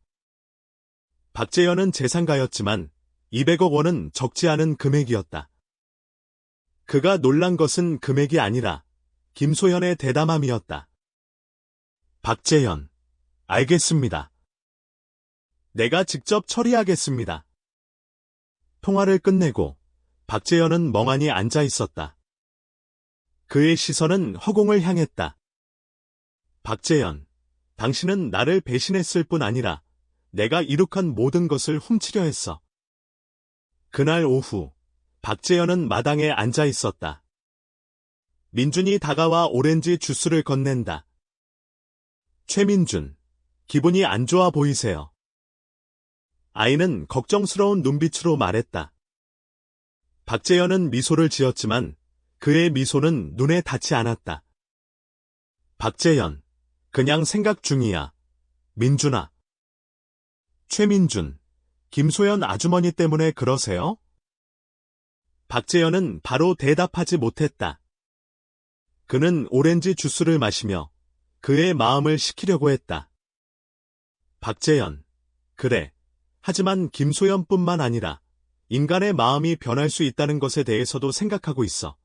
박재현은 재산가였지만 200억 원은 적지 않은 금액이었다. 그가 놀란 것은 금액이 아니라 김소연의 대담함이었다. 박재현, 알겠습니다. 내가 직접 처리하겠습니다. 통화를 끝내고 박재현은 멍하니 앉아 있었다. 그의 시선은 허공을 향했다. 박재현, 당신은 나를 배신했을 뿐 아니라 내가 이룩한 모든 것을 훔치려 했어. 그날 오후, 박재현은 마당에 앉아 있었다. 민준이 다가와 오렌지 주스를 건넨다. 최민준, 기분이 안 좋아 보이세요. 아이는 걱정스러운 눈빛으로 말했다. 박재현은 미소를 지었지만 그의 미소는 눈에 닿지 않았다. 박재현, 그냥 생각 중이야. 민준아. 최민준, 김소연 아주머니 때문에 그러세요? 박재현은 바로 대답하지 못했다. 그는 오렌지 주스를 마시며 그의 마음을 식히려고 했다. 박재현, 그래. 하지만 김소연뿐만 아니라 인간의 마음이 변할 수 있다는 것에 대해서도 생각하고 있어.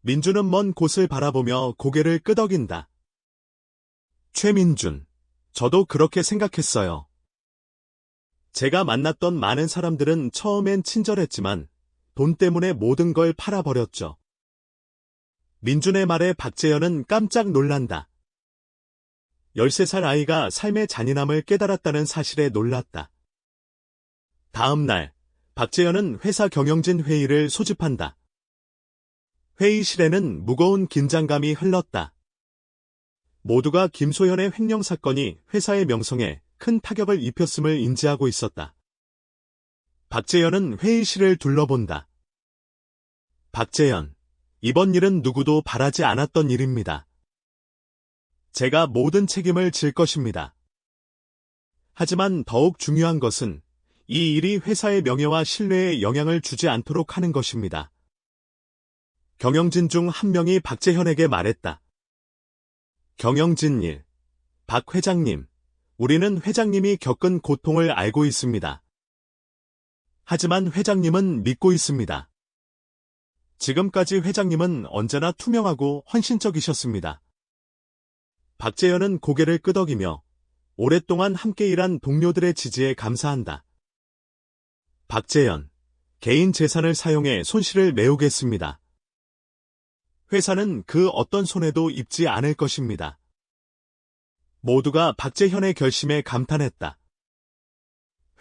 민준은 먼 곳을 바라보며 고개를 끄덕인다. 최민준, 저도 그렇게 생각했어요. 제가 만났던 많은 사람들은 처음엔 친절했지만 돈 때문에 모든 걸 팔아버렸죠. 민준의 말에 박재현은 깜짝 놀란다. 13살 아이가 삶의 잔인함을 깨달았다는 사실에 놀랐다. 다음 날, 박재현은 회사 경영진 회의를 소집한다. 회의실에는 무거운 긴장감이 흘렀다. 모두가 김소연의 횡령 사건이 회사의 명성에 큰 타격을 입혔음을 인지하고 있었다. 박재현은 회의실을 둘러본다. 박재현, 이번 일은 누구도 바라지 않았던 일입니다. 제가 모든 책임을 질 것입니다. 하지만 더욱 중요한 것은 이 일이 회사의 명예와 신뢰에 영향을 주지 않도록 하는 것입니다. 경영진 중 한 명이 박재현에게 말했다. 경영진 일. 박 회장님, 우리는 회장님이 겪은 고통을 알고 있습니다. 하지만 회장님은 믿고 있습니다. 지금까지 회장님은 언제나 투명하고 헌신적이셨습니다. 박재현은 고개를 끄덕이며 오랫동안 함께 일한 동료들의 지지에 감사한다. 박재현, 개인 재산을 사용해 손실을 메우겠습니다. 회사는 그 어떤 손해도 입지 않을 것입니다. 모두가 박재현의 결심에 감탄했다.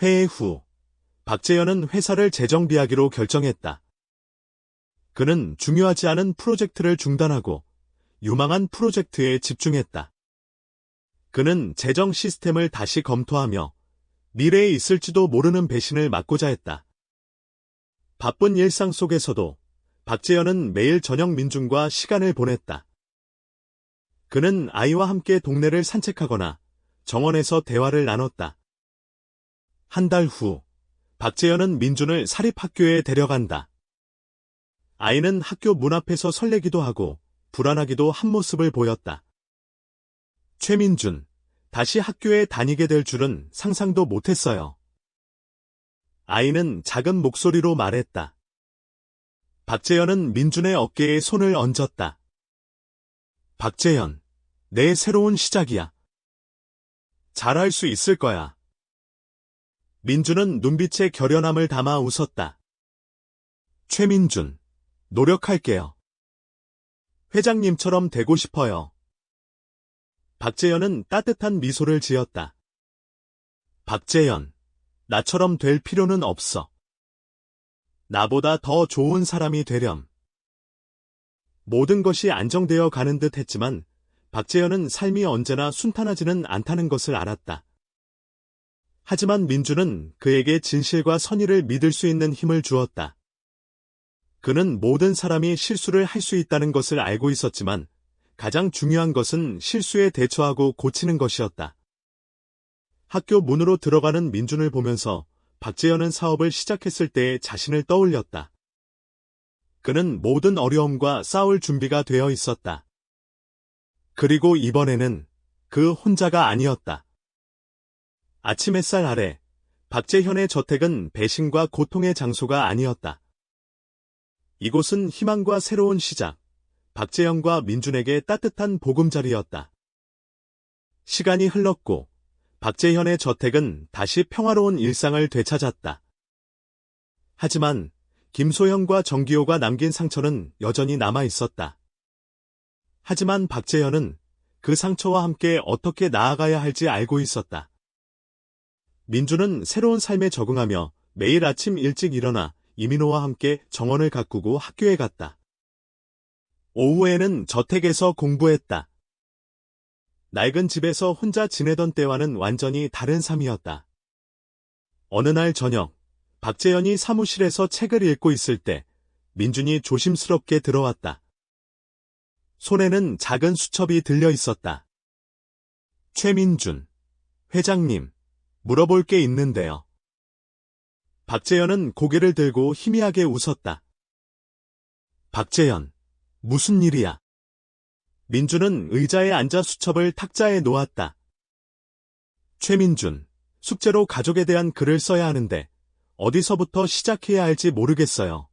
회의 후, 박재현은 회사를 재정비하기로 결정했다. 그는 중요하지 않은 프로젝트를 중단하고 유망한 프로젝트에 집중했다. 그는 재정 시스템을 다시 검토하며 미래에 있을지도 모르는 배신을 막고자 했다. 바쁜 일상 속에서도 박재현은 매일 저녁 민준과 시간을 보냈다. 그는 아이와 함께 동네를 산책하거나 정원에서 대화를 나눴다. 한 달 후, 박재현은 민준을 사립학교에 데려간다. 아이는 학교 문 앞에서 설레기도 하고 불안하기도 한 모습을 보였다. 최민준, 다시 학교에 다니게 될 줄은 상상도 못했어요. 아이는 작은 목소리로 말했다. 박재현은 민준의 어깨에 손을 얹었다. 박재현, 내 새로운 시작이야. 잘할 수 있을 거야. 민준은 눈빛에 결연함을 담아 웃었다. 최민준, 노력할게요. 회장님처럼 되고 싶어요. 박재현은 따뜻한 미소를 지었다. 박재현, 나처럼 될 필요는 없어. 나보다 더 좋은 사람이 되렴. 모든 것이 안정되어 가는 듯 했지만 박재현은 삶이 언제나 순탄하지는 않다는 것을 알았다. 하지만 민준은 그에게 진실과 선의를 믿을 수 있는 힘을 주었다. 그는 모든 사람이 실수를 할 수 있다는 것을 알고 있었지만 가장 중요한 것은 실수에 대처하고 고치는 것이었다. 학교 문으로 들어가는 민준을 보면서 박재현은 사업을 시작했을 때의 자신을 떠올렸다. 그는 모든 어려움과 싸울 준비가 되어 있었다. 그리고 이번에는 그 혼자가 아니었다. 아침 햇살 아래 박재현의 저택은 배신과 고통의 장소가 아니었다. 이곳은 희망과 새로운 시작, 박재현과 민준에게 따뜻한 보금자리였다. 시간이 흘렀고 박재현의 저택은 다시 평화로운 일상을 되찾았다. 하지만 김소영과 정기호가 남긴 상처는 여전히 남아 있었다. 하지만 박재현은 그 상처와 함께 어떻게 나아가야 할지 알고 있었다. 민주는 새로운 삶에 적응하며 매일 아침 일찍 일어나 이민호와 함께 정원을 가꾸고 학교에 갔다. 오후에는 저택에서 공부했다. 낡은 집에서 혼자 지내던 때와는 완전히 다른 삶이었다. 어느 날 저녁, 박재현이 사무실에서 책을 읽고 있을 때 민준이 조심스럽게 들어왔다. 손에는 작은 수첩이 들려 있었다. 최민준, 회장님, 물어볼 게 있는데요. 박재현은 고개를 들고 희미하게 웃었다. 박재현, 무슨 일이야? 민준은 의자에 앉아 수첩을 탁자에 놓았다. 최민준, 숙제로 가족에 대한 글을 써야 하는데 어디서부터 시작해야 할지 모르겠어요.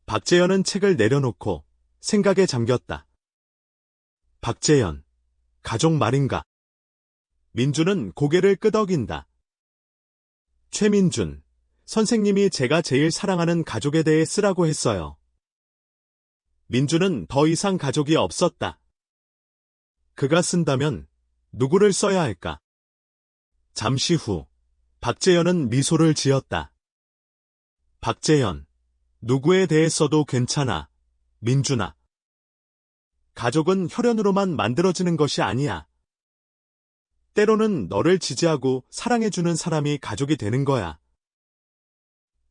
박재현은 책을 내려놓고 생각에 잠겼다. 박재현, 가족 말인가? 민준은 고개를 끄덕인다. 최민준, 선생님이 제가 제일 사랑하는 가족에 대해 쓰라고 했어요. 민준은 더 이상 가족이 없었다. 그가 쓴다면 누구를 써야 할까? 잠시 후, 박재현은 미소를 지었다. 박재현, 누구에 대해 써도 괜찮아, 민준아. 가족은 혈연으로만 만들어지는 것이 아니야. 때로는 너를 지지하고 사랑해주는 사람이 가족이 되는 거야.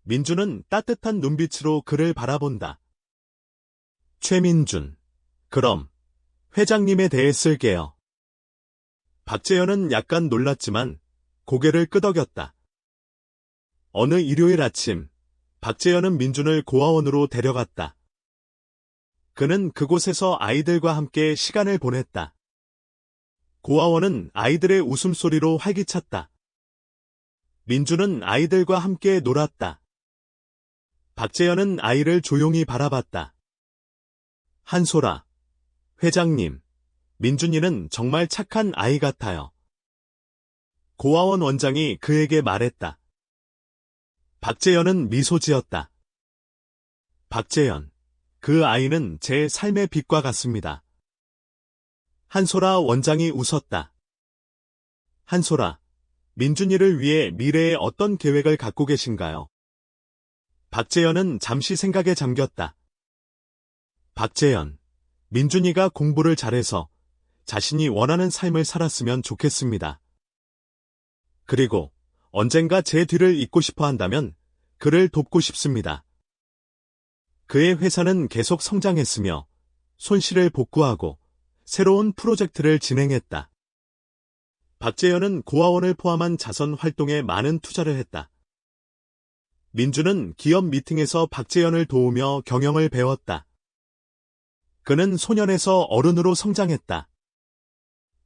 민준은 따뜻한 눈빛으로 그를 바라본다. 최민준, 그럼 회장님에 대해 쓸게요. 박재현은 약간 놀랐지만 고개를 끄덕였다. 어느 일요일 아침, 박재현은 민준을 고아원으로 데려갔다. 그는 그곳에서 아이들과 함께 시간을 보냈다. 고아원은 아이들의 웃음소리로 활기찼다. 민준은 아이들과 함께 놀았다. 박재현은 아이를 조용히 바라봤다. 한솔아, 회장님, 민준이는 정말 착한 아이 같아요. 고아원 원장이 그에게 말했다. 박재현은 미소 지었다. 박재현, 그 아이는 제 삶의 빛과 같습니다. 한솔아 원장이 웃었다. 한솔아, 민준이를 위해 미래에 어떤 계획을 갖고 계신가요? 박재현은 잠시 생각에 잠겼다. 박재현, 민준이가 공부를 잘해서 자신이 원하는 삶을 살았으면 좋겠습니다. 그리고 언젠가 제 뒤를 잇고 싶어 한다면 그를 돕고 싶습니다. 그의 회사는 계속 성장했으며 손실을 복구하고 새로운 프로젝트를 진행했다. 박재현은 고아원을 포함한 자선 활동에 많은 투자를 했다. 민준은 기업 미팅에서 박재현을 도우며 경영을 배웠다. 그는 소년에서 어른으로 성장했다.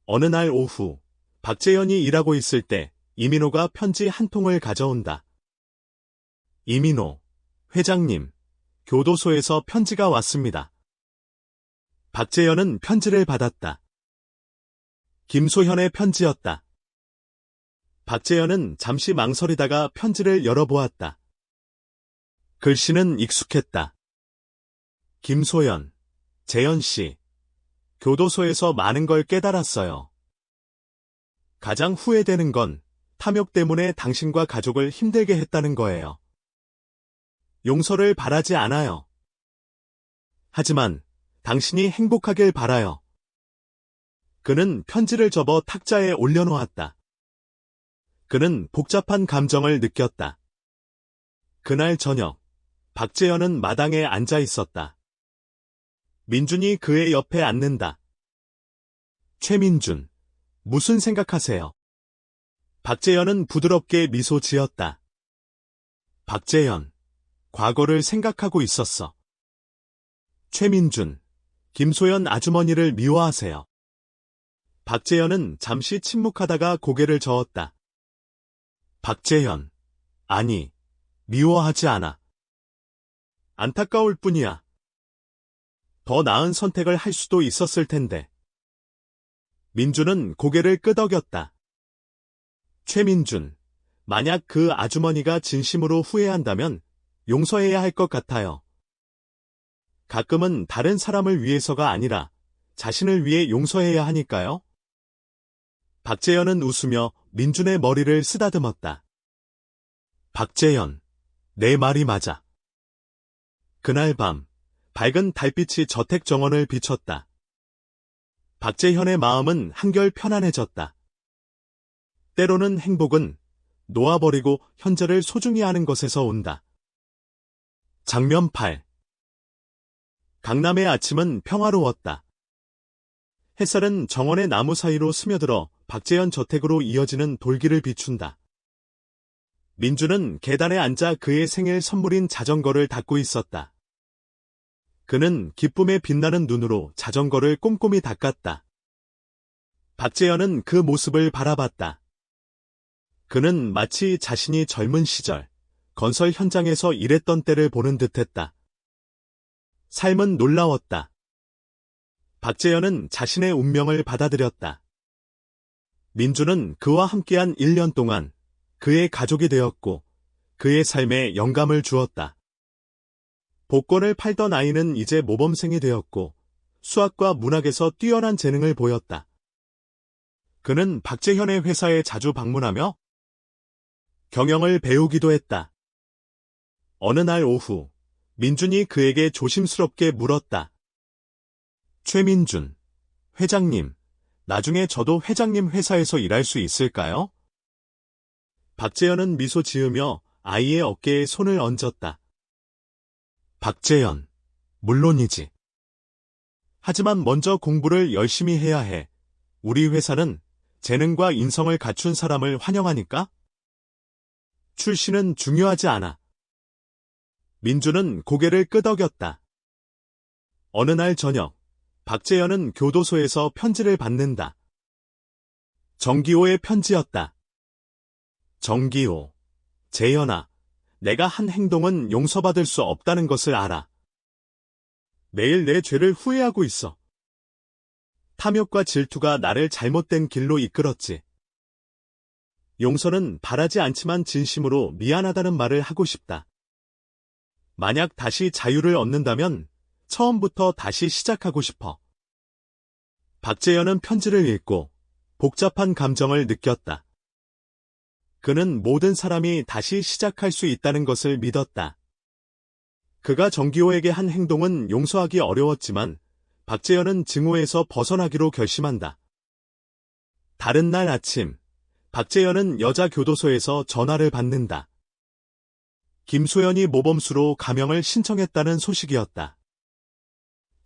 어느 날 오후, 박재현이 일하고 있을 때 이민호가 편지 한 통을 가져온다. 이민호, 회장님, 교도소에서 편지가 왔습니다. 박재현은 편지를 받았다. 김소현의 편지였다. 박재현은 잠시 망설이다가 편지를 열어보았다. 글씨는 익숙했다. 김소연, 재현씨, 교도소에서 많은 걸 깨달았어요. 가장 후회되는 건 탐욕 때문에 당신과 가족을 힘들게 했다는 거예요. 용서를 바라지 않아요. 하지만 당신이 행복하길 바라요. 그는 편지를 접어 탁자에 올려놓았다. 그는 복잡한 감정을 느꼈다. 그날 저녁, 박재현은 마당에 앉아 있었다. 민준이 그의 옆에 앉는다. 최민준, 무슨 생각하세요? 박재현은 부드럽게 미소 지었다. 박재현, 과거를 생각하고 있었어. 최민준, 김소연 아주머니를 미워하세요. 박재현은 잠시 침묵하다가 고개를 저었다. 박재현, 아니, 미워하지 않아. 안타까울 뿐이야. 더 나은 선택을 할 수도 있었을 텐데. 민주는 고개를 끄덕였다. 최민준, 만약 그 아주머니가 진심으로 후회한다면 용서해야 할 것 같아요. 가끔은 다른 사람을 위해서가 아니라 자신을 위해 용서해야 하니까요. 박재현은 웃으며 민준의 머리를 쓰다듬었다. 박재현, 내 말이 맞아. 그날 밤, 밝은 달빛이 저택 정원을 비췄다. 박재현의 마음은 한결 편안해졌다. 때로는 행복은 놓아버리고 현재를 소중히 하는 것에서 온다. 장면 8. 강남의 아침은 평화로웠다. 햇살은 정원의 나무 사이로 스며들어 박재현 저택으로 이어지는 돌길을 비춘다. 민주는 계단에 앉아 그의 생일 선물인 자전거를 닦고 있었다. 그는 기쁨에 빛나는 눈으로 자전거를 꼼꼼히 닦았다. 박재현은 그 모습을 바라봤다. 그는 마치 자신이 젊은 시절 건설 현장에서 일했던 때를 보는 듯했다. 삶은 놀라웠다. 박재현은 자신의 운명을 받아들였다. 민주는 그와 함께한 1년 동안 그의 가족이 되었고 그의 삶에 영감을 주었다. 복권을 팔던 아이는 이제 모범생이 되었고 수학과 문학에서 뛰어난 재능을 보였다. 그는 박재현의 회사에 자주 방문하며 경영을 배우기도 했다. 어느 날 오후, 민준이 그에게 조심스럽게 물었다. 최민준, 회장님, 나중에 저도 회장님 회사에서 일할 수 있을까요? 박재현은 미소 지으며 아이의 어깨에 손을 얹었다. 박재현, 물론이지. 하지만 먼저 공부를 열심히 해야 해. 우리 회사는 재능과 인성을 갖춘 사람을 환영하니까? 출신은 중요하지 않아. 민주는 고개를 끄덕였다. 어느 날 저녁, 박재현은 교도소에서 편지를 받는다. 정기호의 편지였다. 정기호, 재현아, 내가 한 행동은 용서받을 수 없다는 것을 알아. 매일 내 죄를 후회하고 있어. 탐욕과 질투가 나를 잘못된 길로 이끌었지. 용서는 바라지 않지만 진심으로 미안하다는 말을 하고 싶다. 만약 다시 자유를 얻는다면 처음부터 다시 시작하고 싶어. 박재현은 편지를 읽고 복잡한 감정을 느꼈다. 그는 모든 사람이 다시 시작할 수 있다는 것을 믿었다. 그가 정기호에게 한 행동은 용서하기 어려웠지만 박재현은 증오에서 벗어나기로 결심한다. 다른 날 아침, 박재현은 여자 교도소에서 전화를 받는다. 김소연이 모범수로 감형을 신청했다는 소식이었다.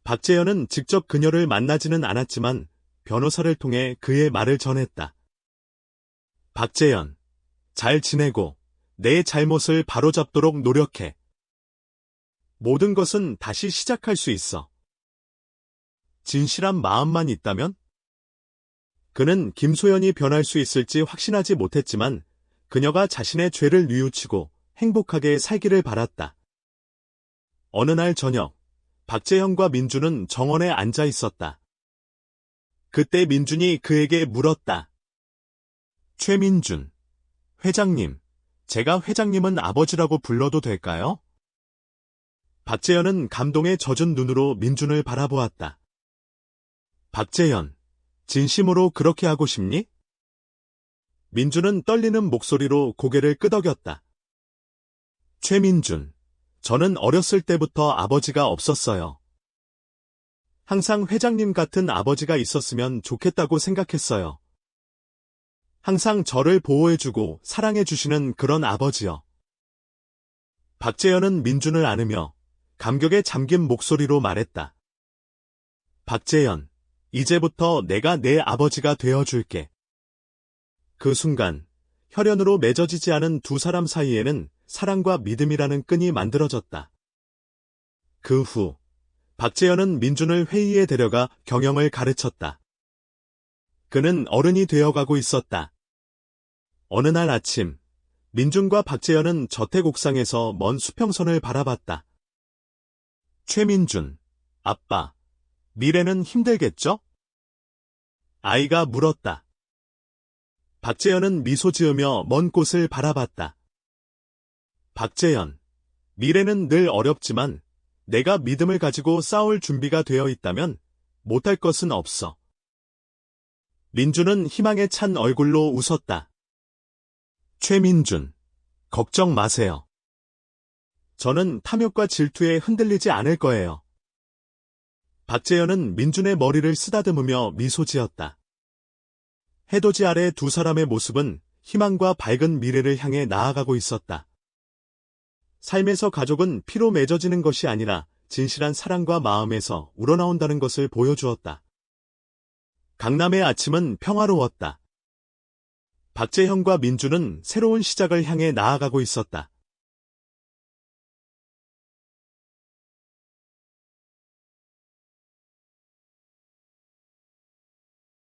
박재현은 직접 그녀를 만나지는 않았지만 변호사를 통해 그의 말을 전했다. 박재현, 잘 지내고 내 잘못을 바로잡도록 노력해. 모든 것은 다시 시작할 수 있어. 진실한 마음만 있다면? 그는 김소연이 변할 수 있을지 확신하지 못했지만 그녀가 자신의 죄를 뉘우치고 행복하게 살기를 바랐다. 어느 날 저녁, 박재현과 민준은 정원에 앉아 있었다. 그때 민준이 그에게 물었다. 최민준, 회장님, 제가 회장님은 아버지라고 불러도 될까요? 박재현은 감동에 젖은 눈으로 민준을 바라보았다. 박재현, 진심으로 그렇게 하고 싶니? 민준은 떨리는 목소리로 고개를 끄덕였다. 최민준, 저는 어렸을 때부터 아버지가 없었어요. 항상 회장님 같은 아버지가 있었으면 좋겠다고 생각했어요. 항상 저를 보호해주고 사랑해주시는 그런 아버지요. 박재현은 민준을 안으며 감격에 잠긴 목소리로 말했다. 박재현, 이제부터 내가 내 아버지가 되어줄게. 그 순간, 혈연으로 맺어지지 않은 두 사람 사이에는 사랑과 믿음이라는 끈이 만들어졌다. 그 후, 박재현은 민준을 회의에 데려가 경영을 가르쳤다. 그는 어른이 되어가고 있었다. 어느 날 아침, 민준과 박재현은 저택 옥상에서 먼 수평선을 바라봤다. 최민준, 아빠, 미래는 힘들겠죠? 아이가 물었다. 박재현은 미소 지으며 먼 곳을 바라봤다. 박재현, 미래는 늘 어렵지만 내가 믿음을 가지고 싸울 준비가 되어 있다면 못할 것은 없어. 민준은 희망에 찬 얼굴로 웃었다. 최민준, 걱정 마세요. 저는 탐욕과 질투에 흔들리지 않을 거예요. 박재현은 민준의 머리를 쓰다듬으며 미소 지었다. 해돋이 아래 두 사람의 모습은 희망과 밝은 미래를 향해 나아가고 있었다. 삶에서 가족은 피로 맺어지는 것이 아니라 진실한 사랑과 마음에서 우러나온다는 것을 보여주었다. 강남의 아침은 평화로웠다. 박재현과 민준은 새로운 시작을 향해 나아가고 있었다.